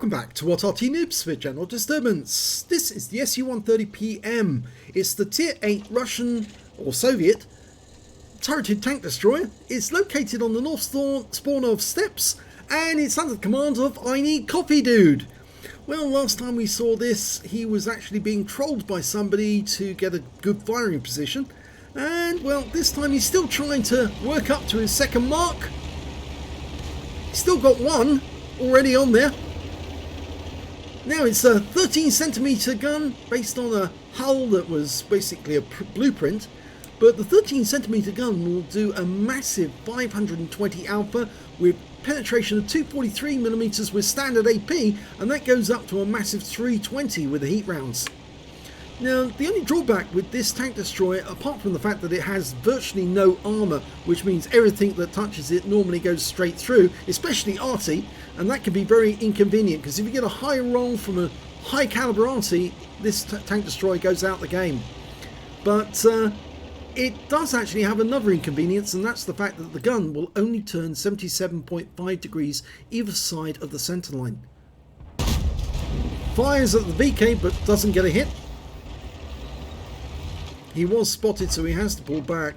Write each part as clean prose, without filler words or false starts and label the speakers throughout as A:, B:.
A: Welcome back to what Arty Noobs for General Disturbance. This is the SU-130PM. It's the Tier 8 Russian or Soviet turreted tank destroyer. It's located on the north spawn of Steppes and it's under the command of ineedcoffeedude. Well, last time we saw this, he was actually being trolled by somebody to get a good firing position. And, well, this time he's still trying to work up to his second mark. He's still got one already on there. Now it's a 13cm gun based on a hull that was basically a blueprint, but the 13cm gun will do a massive 520 alpha with penetration of 243mm with standard AP, and that goes up to a massive 320 with the heat rounds. Now, the only drawback with this tank destroyer, apart from the fact that it has virtually no armour, which means everything that touches it normally goes straight through, especially Arty, and that can be very inconvenient because if you get a high roll from a high caliber Arty, this tank destroyer goes out the game. But it does actually have another inconvenience, and that's the fact that the gun will only turn 77.5 degrees either side of the centre line. Fires at the VK but doesn't get a hit. He was spotted, so he has to pull back.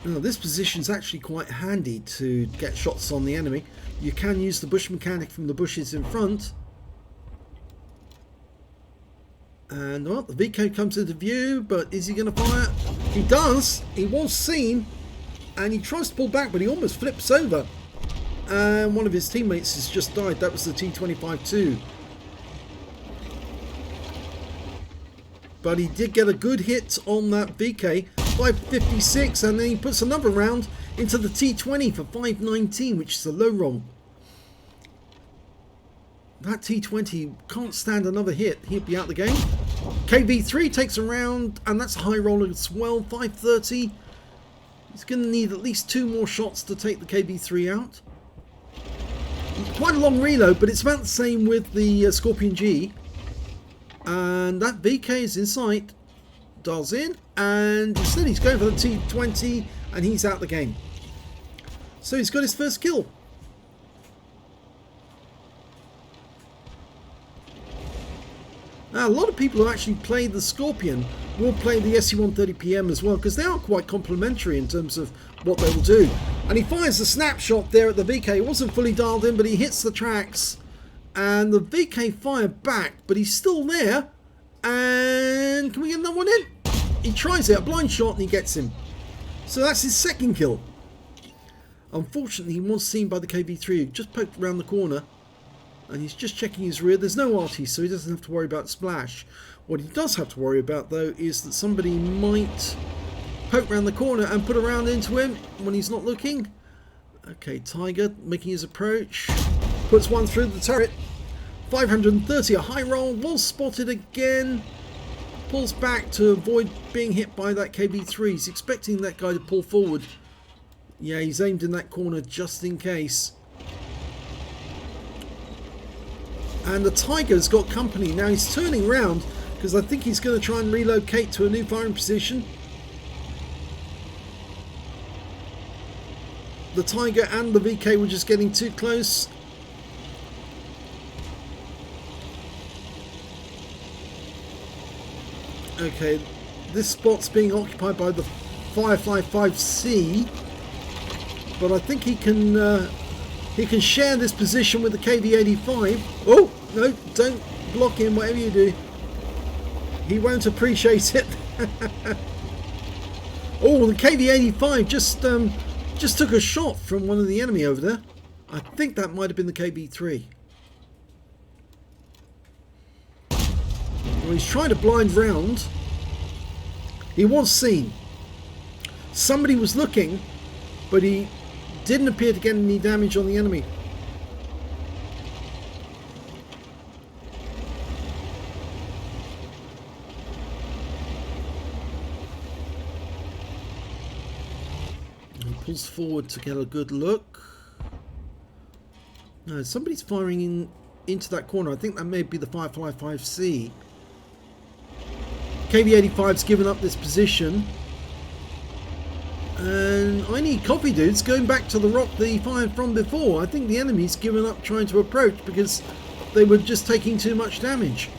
A: Now, this position is actually quite handy to get shots on the enemy. You can use the bush mechanic from the bushes in front. And well, the VK comes into view, but is he going to fire? He does. He was seen, and he tries to pull back, but he almost flips over. And one of his teammates has just died. That was the T-25-2. But he did get a good hit on that VK, 556, and then he puts another round into the T-20 for 519, which is a low roll. That T-20 can't stand another hit. He'll be out the game. KV-3 takes a round, and that's a high roller as well, 530. He's going to need at least 2 more shots to take the KV-3 out. Quite a long reload, but it's about the same with the Scorpion G. And that VK is in sight. Dials in, and instead he's going for the T-20, and he's out the game. So he's got his first kill. Now, a lot of people who actually play the Scorpion will play the SU-130PM as well, because they are quite complementary in terms of what they will do. And he fires the snapshot there at the VK. It wasn't fully dialed in, but he hits the tracks. And the VK fired back, but he's still there. And can we get another one in? He tries it, a blind shot, and he gets him. So that's his second kill. Unfortunately, he was seen by the KV-3, just poked around the corner. And he's just checking his rear. There's no Arty, so he doesn't have to worry about splash. What he does have to worry about, though, is that somebody might poke around the corner and put a round into him when he's not looking. Okay, Tiger making his approach. Puts one through the turret. 530, a high roll. Was spotted again. Pulls back to avoid being hit by that KV-3. He's expecting that guy to pull forward. Yeah, he's aimed in that corner just in case. And the Tiger's got company. Now he's turning round because I think he's going to try and relocate to a new firing position. The Tiger and the VK were just getting too close. Okay, this spot's being occupied by the Firefly 5C, but I think he can share this position with the KV-85. Oh, no, don't block him, whatever you do. He won't appreciate it. Oh, the KV-85 just took a shot from one of the enemy over there. I think that might have been the KV-3. Well, he's trying to blind round. He was seen. Somebody was looking, but he didn't appear to get any damage on the enemy. He pulls forward to get a good look. No, somebody's firing into that corner. I think that may be the Firefly 5C. KV-85's given up this position. And I Need Coffee Dude's going back to the rock that he fired from before. I think the enemy's given up trying to approach because they were just taking too much damage.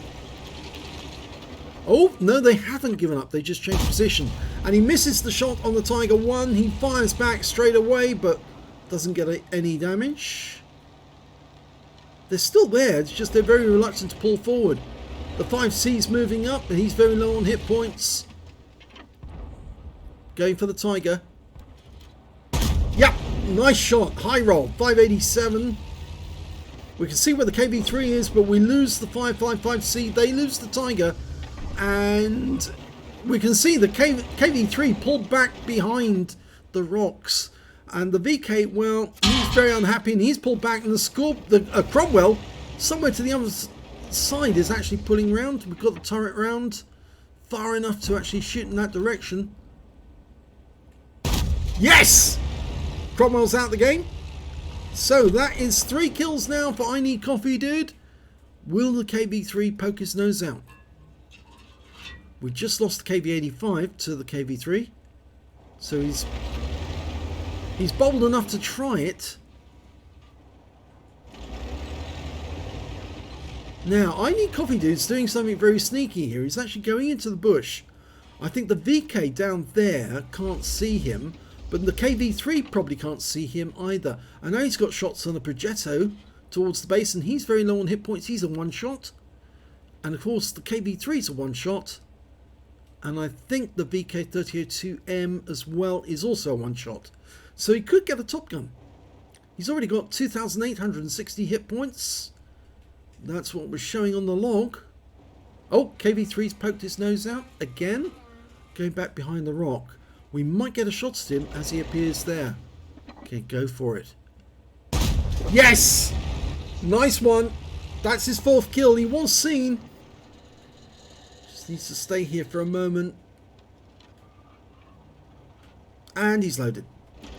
A: Oh, no, they haven't given up. They just changed position. And he misses the shot on the Tiger 1. He fires back straight away, but doesn't get any damage. They're still there. It's just they're very reluctant to pull forward. The 5C's moving up, and he's very low on hit points. Going for the Tiger. Yep, nice shot. High roll. 587. We can see where the KV3 is, but we lose the 555C. They lose the Tiger. And we can see the KV3 pulled back behind the rocks. And the VK, well, he's very unhappy and he's pulled back. And the Cromwell, somewhere to the other side, is actually pulling round. We've got the turret round far enough to actually shoot in that direction. Yes! Cromwell's out the game. So that is 3 kills now for I Need Coffee Dude. Will the KV3 poke his nose out? We just lost the KV85 to the KV3. So he's bold enough to try it. Now, I Need Coffee Dude's doing something very sneaky here. He's actually going into the bush. I think the VK down there can't see him, but the KV3 probably can't see him either. I know he's got shots on the Progetto towards the base, and he's very low on hit points. He's a one-shot. And of course, the KV3's a one-shot. And I think the VK3002M as well is also a one-shot. So he could get a top gun. He's already got 2,860 hit points. That's what was showing on the log. Oh, KV3's poked his nose out again. Going back behind the rock. We might get a shot at him as he appears there. Okay, go for it. Yes! Nice one. That's his 4th kill. He was seen. Just needs to stay here for a moment. And he's loaded.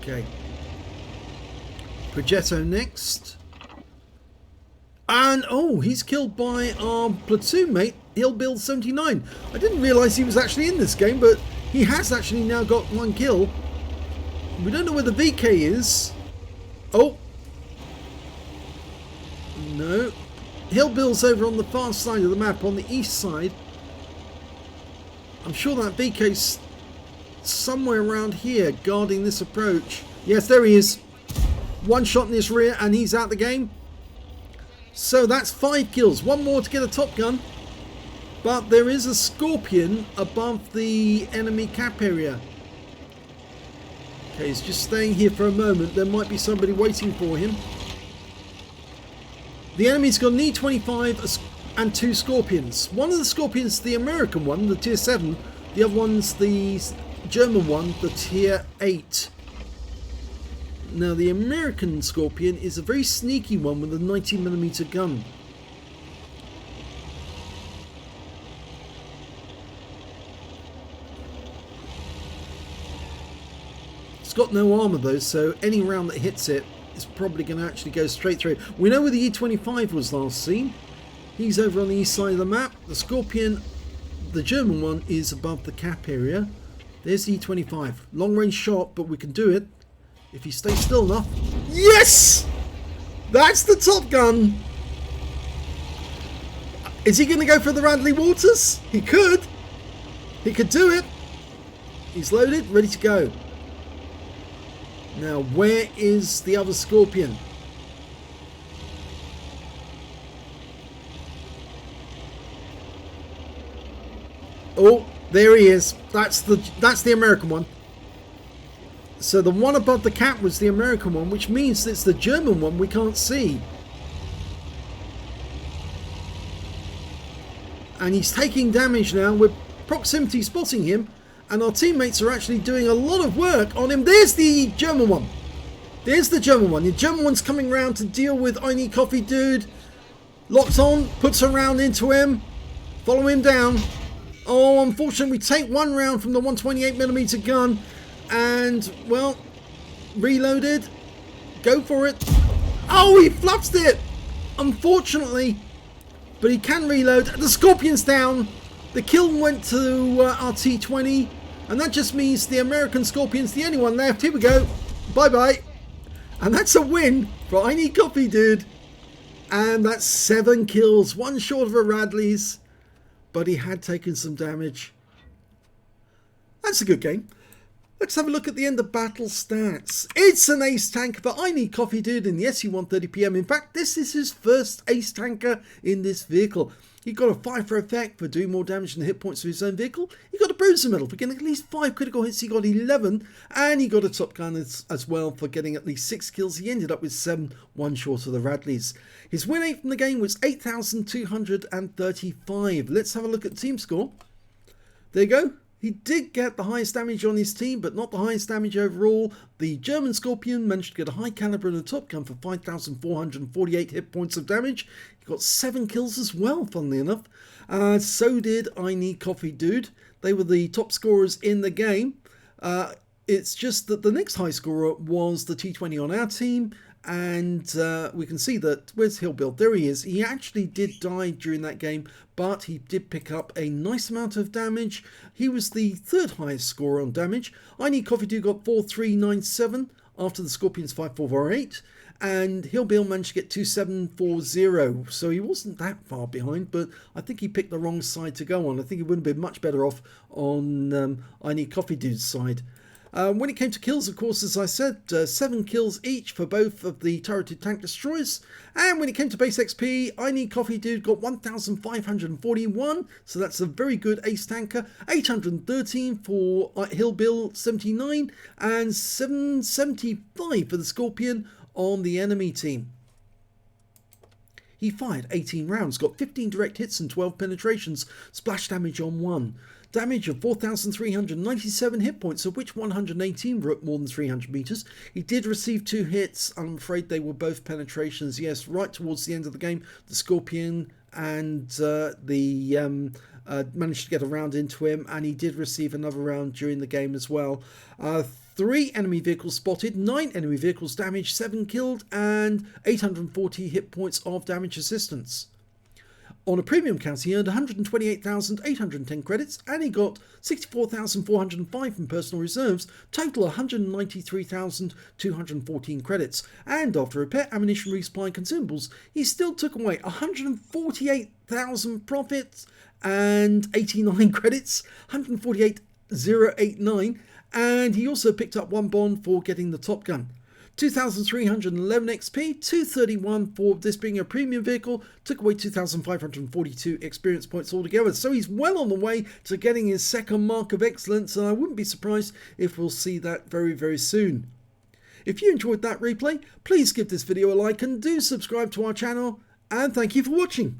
A: Okay. Progetto next. And, oh, he's killed by our platoon mate, Hillbill 79. I didn't realise he was actually in this game, but he has actually now got 1 kill. We don't know where the VK is. Oh. No. Hillbill's over on the far side of the map, on the east side. I'm sure that VK's somewhere around here, guarding this approach. Yes, there he is. 1 shot in his rear, and he's out the game. So that's 5 kills. 1 more to get a top gun. But there is a Scorpion above the enemy cap area. Okay, he's just staying here for a moment. There might be somebody waiting for him. The enemy's got an E25 and 2 Scorpions. One of the Scorpions, the American one, the tier 7. The other one's the German one, the tier 8. Now the American Scorpion is a very sneaky one with a 90mm gun. It's got no armor though, so any round that hits it is probably going to actually go straight through. We know where the E25 was last seen. He's over on the east side of the map. The Scorpion, the German one, is above the cap area. There's the E25. Long range shot, but we can do it. If he stays still enough. Yes! That's the top gun. Is he going to go for the Radley Waters? He could. He could do it. He's loaded, ready to go. Now, where is the other Scorpion? Oh, there he is. That's the American one. So the one above the cap was the American one, which means it's the German one we can't see. And he's taking damage now. We're proximity spotting him, and our teammates are actually doing a lot of work on him. There's the German one. There's the German one. The German one's coming round to deal with I Need Coffee Dude. Locked on, puts a round into him. Follow him down. Oh, unfortunately, we take 1 round from the 128mm gun. And, well, reloaded. Go for it. Oh, he fluffed it. Unfortunately. But he can reload. The Scorpion's down. The kill went to our T20. And that just means the American Scorpion's the only one left. Here we go. Bye-bye. And that's a win for ineedcoffeedude. And that's 7 kills. One short of a Radley's. But he had taken some damage. That's a good game. Let's have a look at the end of battle stats. It's an ace tanker for ineedcoffeedude in the SU-130PM. In fact, this is his first ace tanker in this vehicle. He got a 5 for effect for doing more damage than the hit points of his own vehicle. He got a bruiser medal for getting at least 5 critical hits. He got 11. And he got a top gun as well for getting at least 6 kills. He ended up with 7, one short of the Radleys. His win rate from the game was 8,235. Let's have a look at team score. There you go. He did get the highest damage on his team, but not the highest damage overall. The German Scorpion managed to get a high caliber and a top gun for 5,448 hit points of damage. He got 7 kills as well, funnily enough. So did ineedcoffeedude. They were the top scorers in the game. It's just that the next high scorer was the T20 on our team. And we can see that, where's Hillbill? There he is. He actually did die during that game, but he did pick up a nice amount of damage. He was the 3rd highest scorer on damage. ineedcoffeedude got 4,397 after the Scorpion's 5,448. And Hillbill managed to get 2,740. So he wasn't that far behind, but I think he picked the wrong side to go on. I think he would have been much better off on ineedcoffeedude's side. When it came to kills, of course, as I said, 7 kills each for both of the turreted tank destroyers. And when it came to base XP, ineedcoffeedude got 1,541, so that's a very good ace tanker. 813 for Hillbill 79, and 775 for the Scorpion on the enemy team. He fired 18 rounds, got 15 direct hits and 12 penetrations, splash damage on 1. Damage of 4,397 hit points, of which 118 were at more than 300 meters. He did receive 2 hits. I'm afraid they were both penetrations. Yes, right towards the end of the game, the Scorpion and managed to get a round into him, and he did receive another round during the game as well. 3 enemy vehicles spotted, 9 enemy vehicles damaged, 7 killed, and 840 hit points of damage assistance. On a premium count, he earned 128,810 credits, and he got 64,405 from personal reserves, total 193,214 credits. And after repair, ammunition, resupply and consumables, he still took away 148,000 profits and 89 credits, 148,089, and he also picked up 1 bond for getting the top gun. 2,311 XP, 231 for this being a premium vehicle, took away 2,542 experience points altogether. So he's well on the way to getting his 2nd mark of excellence, and I wouldn't be surprised if we'll see that very, very soon. If you enjoyed that replay, please give this video a like and do subscribe to our channel, and thank you for watching.